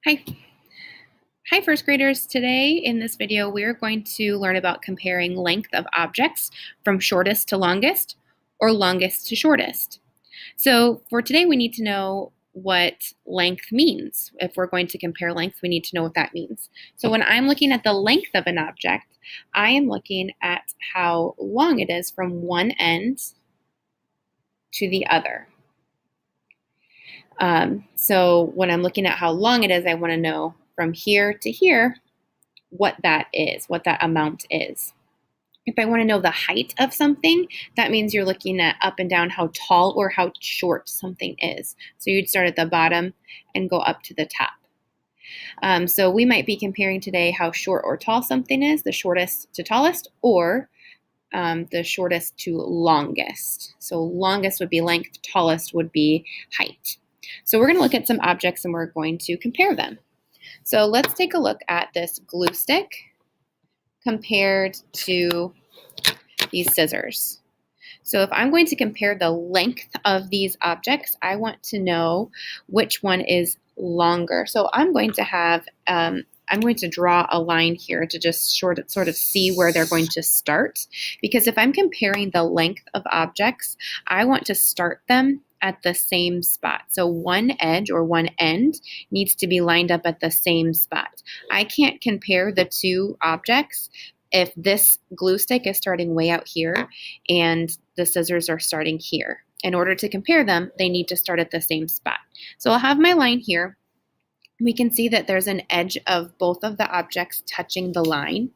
Hi. Hi, first graders. Today in this video, we're going to learn about comparing length of objects from shortest to longest or longest to shortest. So for today, we need to know what length means. If we're going to compare length, we need to know what that means. So when I'm looking at the length of an object, I am looking at how long it is from one end to the other. So when I'm looking at how long it is, I want to know from here to here what that is, what that amount is. If I want to know the height of something, that means you're looking at up and down how tall or how short something is. So you'd start at the bottom and go up to the top. So we might be comparing today how short or tall something is, the shortest to tallest, or the shortest to longest. So longest would be length, tallest would be height. So we're going to look at some objects and we're going to compare them. So let's take a look at this glue stick compared to these scissors. So if I'm going to compare the length of these objects, I want to know which one is longer. So I'm going to draw a line here to just sort of see where they're going to start. Because if I'm comparing the length of objects, I want to start them at the same spot. So one edge or one end needs to be lined up at the same spot. I can't compare the two objects if this glue stick is starting way out here and the scissors are starting here. In order to compare them, they need to start at the same spot. So I'll have my line here. We can see that there's an edge of both of the objects touching the line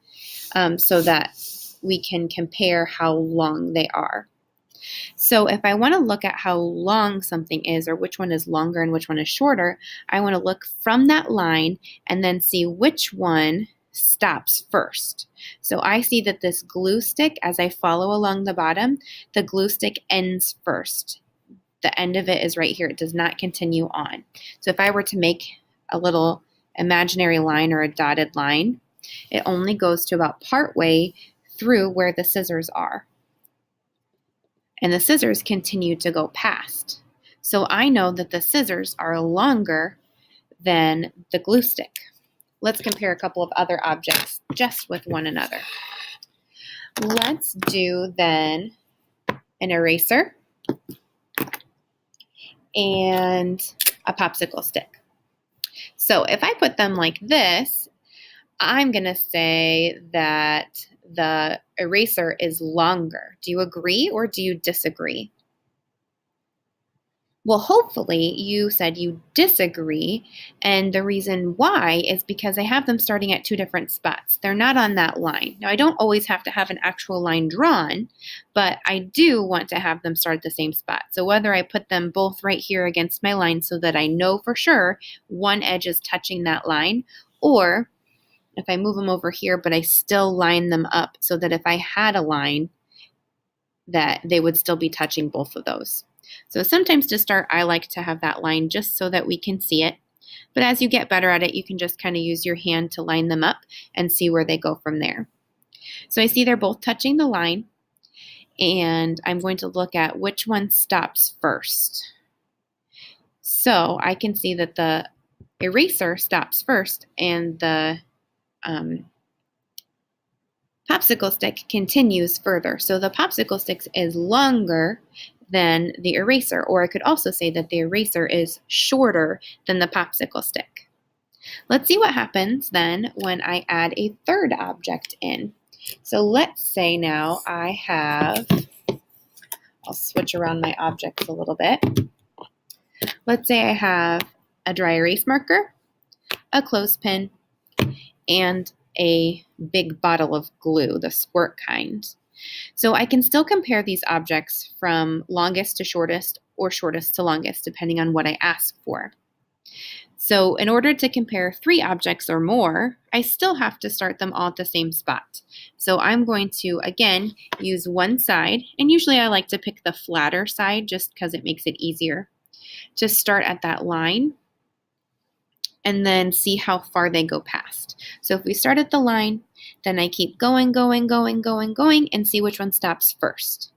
so that we can compare how long they are. So if I want to look at how long something is or which one is longer and which one is shorter, I want to look from that line and then see which one stops first. So I see that this glue stick, as I follow along the bottom, the glue stick ends first. The end of it is right here. It does not continue on. So if I were to make a little imaginary line or a dotted line, it only goes to about partway through where the scissors are. And the scissors continue to go past. So I know that the scissors are longer than the glue stick. Let's compare a couple of other objects just with one another. Let's do then an eraser and a popsicle stick. So if I put them like this, I'm going to say that the eraser is longer. Do you agree or do you disagree? Well, hopefully you said you disagree, and the reason why is because I have them starting at two different spots. They're not on that line. Now, I don't always have to have an actual line drawn, but I do want to have them start at the same spot. So whether I put them both right here against my line so that I know for sure one edge is touching that line, or if I move them over here, but I still line them up so that if I had a line, that they would still be touching both of those. So sometimes to start, I like to have that line just so that we can see it. But as you get better at it, you can just kind of use your hand to line them up and see where they go from there. So I see they're both touching the line, and I'm going to look at which one stops first. So I can see that the eraser stops first and the popsicle stick continues further. So the popsicle stick is longer than the eraser, or I could also say that the eraser is shorter than the popsicle stick. Let's see what happens then when I add a third object in. So let's say now I'll switch around my objects a little bit. Let's say I have a dry erase marker, a clothespin, and a big bottle of glue, the squirt kind. So I can still compare these objects from longest to shortest or shortest to longest, depending on what I ask for. So in order to compare three objects or more, I still have to start them all at the same spot. So I'm going to, again, use one side, and usually I like to pick the flatter side just because it makes it easier, to start at that line and then see how far they go past. So if we start at the line, then I keep going, and see which one stops first.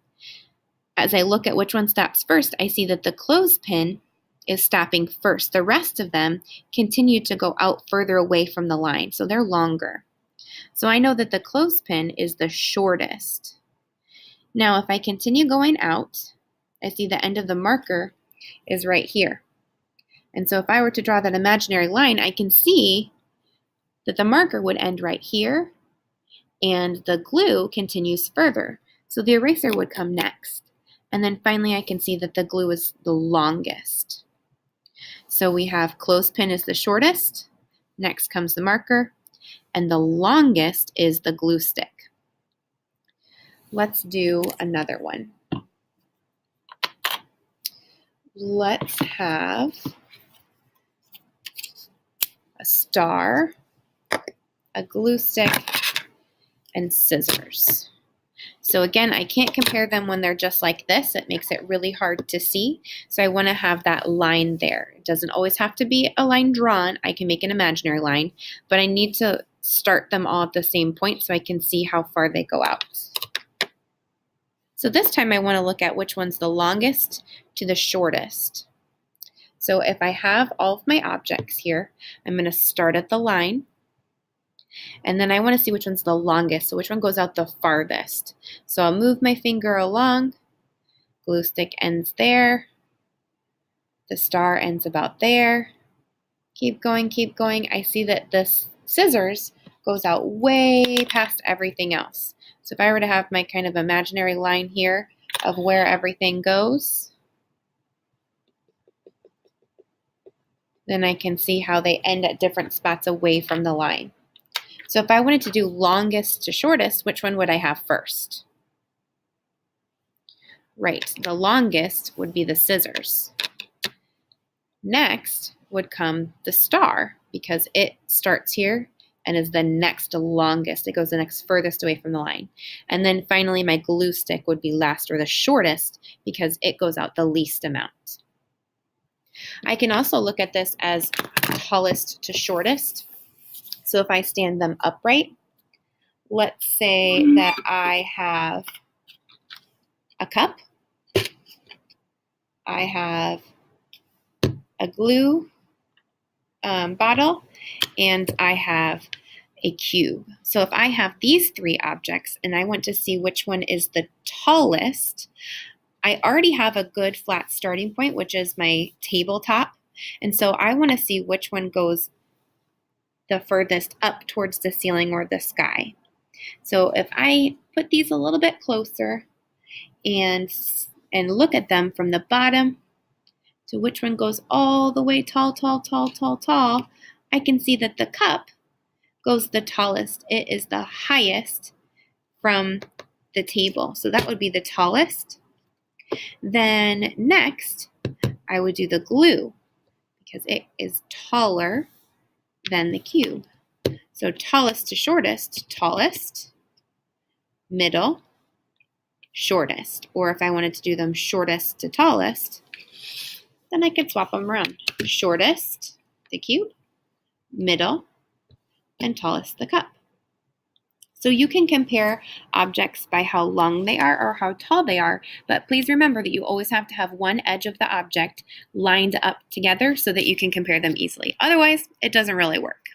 As I look at which one stops first, I see that the clothespin is stopping first. The rest of them continue to go out further away from the line, so they're longer. So I know that the clothespin is the shortest. Now, if I continue going out, I see the end of the marker is right here. And so if I were to draw that imaginary line, I can see that the marker would end right here, and the glue continues further. So the eraser would come next. And then finally I can see that the glue is the longest. So we have clothespin is the shortest, next comes the marker, and the longest is the glue stick. Let's do another one. Let's have a star, a glue stick, and scissors. So again, I can't compare them when they're just like this. It makes it really hard to see. So I want to have that line there. It doesn't always have to be a line drawn. I can make an imaginary line, but I need to start them all at the same point so I can see how far they go out. So this time I want to look at which one's the longest to the shortest. So if I have all of my objects here, I'm going to start at the line. And then I want to see which one's the longest, so which one goes out the farthest. So I'll move my finger along, glue stick ends there, the star ends about there. Keep going, keep going. I see that this scissors goes out way past everything else. So if I were to have my kind of imaginary line here of where everything goes, then I can see how they end at different spots away from the line. So if I wanted to do longest to shortest, which one would I have first? Right, the longest would be the scissors. Next would come the star, because it starts here and is the next longest. It goes the next furthest away from the line. And then finally my glue stick would be last, or the shortest, because it goes out the least amount. I can also look at this as tallest to shortest. So if I stand them upright, let's say that I have a cup, I have a glue bottle, and I have a cube. So if I have these three objects and I want to see which one is the tallest, I already have a good flat starting point, which is my tabletop. And so I want to see which one goes the furthest up towards the ceiling or the sky. So if I put these a little bit closer and look at them from the bottom to which one goes all the way tall, tall, tall, tall, tall, I can see that the cup goes the tallest. It is the highest from the table. So that would be the tallest. Then next, I would do the glue because it is taller than the cube. So tallest to shortest, tallest, middle, shortest. Or if I wanted to do them shortest to tallest, then I could swap them around. Shortest, the cube, middle, and tallest, the cup. So you can compare objects by how long they are or how tall they are, but please remember that you always have to have one edge of the object lined up together so that you can compare them easily. Otherwise, it doesn't really work.